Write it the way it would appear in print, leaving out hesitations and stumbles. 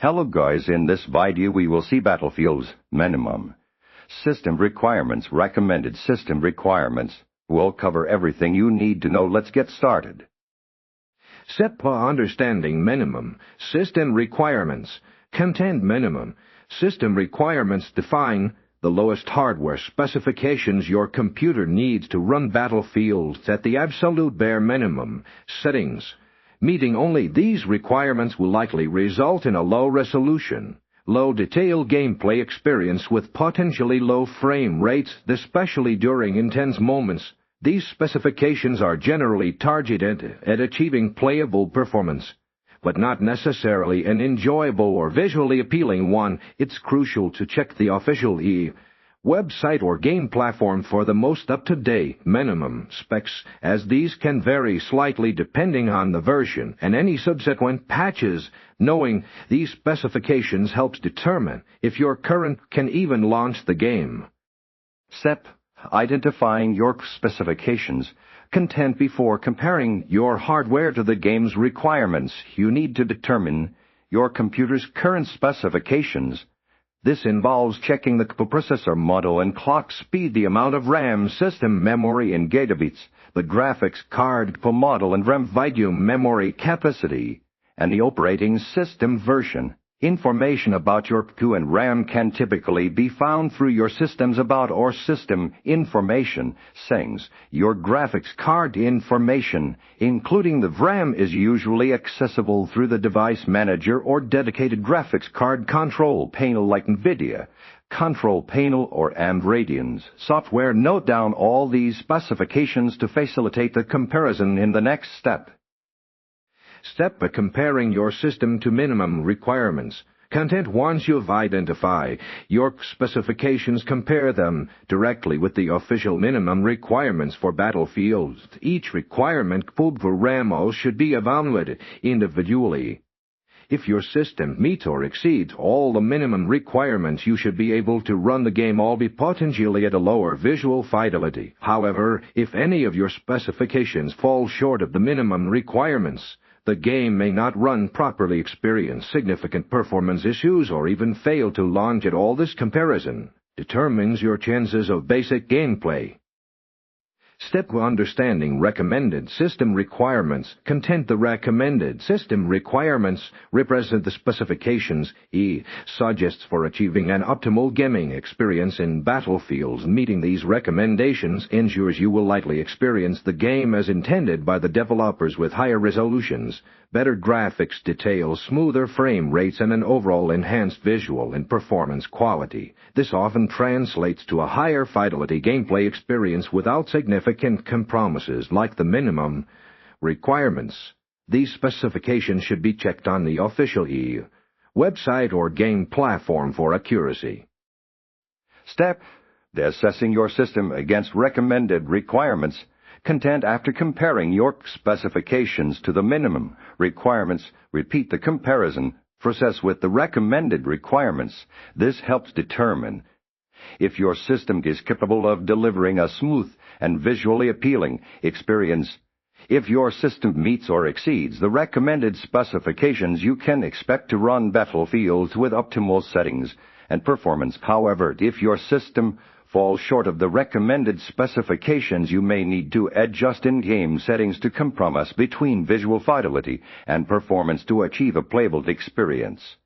Hello guys, in this video we will see Battlefield's minimum system requirements, recommended system requirements. We'll cover everything you need to know. Let's get started. Step by understanding minimum system requirements. Content minimum system requirements define the lowest hardware specifications your computer needs to run Battlefield at the absolute bare minimum settings. Meeting only these requirements will likely result in a low-resolution, low-detail gameplay experience with potentially low frame rates, especially during intense moments. These specifications are generally targeted at achieving playable performance, but not necessarily an enjoyable or visually appealing one. It's crucial to check the official website or game platform for the most up-to-date minimum specs, as these can vary slightly depending on the version and any subsequent patches. Knowing these specifications helps determine if your current can even launch the game. Step: identifying your specifications. Content. Before comparing your hardware to the game's requirements, you need to determine your computer's current specifications. This involves checking the processor model and clock speed, the amount of RAM, system memory in gigabytes, the graphics card model and RAM video memory capacity, and the operating system version. Information about your CPU and RAM can typically be found through your Systems About or System Information settings. Your graphics card information, including the RAM, is usually accessible through the device manager or dedicated graphics card control panel like NVIDIA Control Panel or AMD Radeon's software. Note down all these specifications to facilitate the comparison in the next step. Step by comparing your system to minimum requirements. Content. Once you've identified your specifications, compare them directly with the official minimum requirements for Battlefield. Each requirement for RAM should be evaluated individually. If your system meets or exceeds all the minimum requirements, you should be able to run the game, albeit potentially at a lower visual fidelity. However, if any of your specifications fall short of the minimum requirements, the game may not run properly, experience significant performance issues, or even fail to launch at all. This comparison determines your chances of basic gameplay. Step: understanding recommended system requirements. Content. The recommended system requirements represent the specifications suggests for achieving an optimal gaming experience in Battlefield. Meeting these recommendations ensures you will likely experience the game as intended by the developers, with higher resolutions, better graphics detail, smoother frame rates, and an overall enhanced visual and performance quality. This often translates to a higher fidelity gameplay experience without significant compromises like the minimum requirements. These specifications should be checked on the official website or game platform for accuracy. Step: assessing your system against recommended requirements. Content. After comparing your specifications to the minimum requirements, repeat the comparison process with the recommended requirements. This helps determine if your system is capable of delivering a smooth and visually appealing experience. If your system meets or exceeds the recommended specifications, you can expect to run Battlefield with optimal settings and performance. However, if your system falls short of the recommended specifications, you may need to adjust in-game settings to compromise between visual fidelity and performance to achieve a playable experience.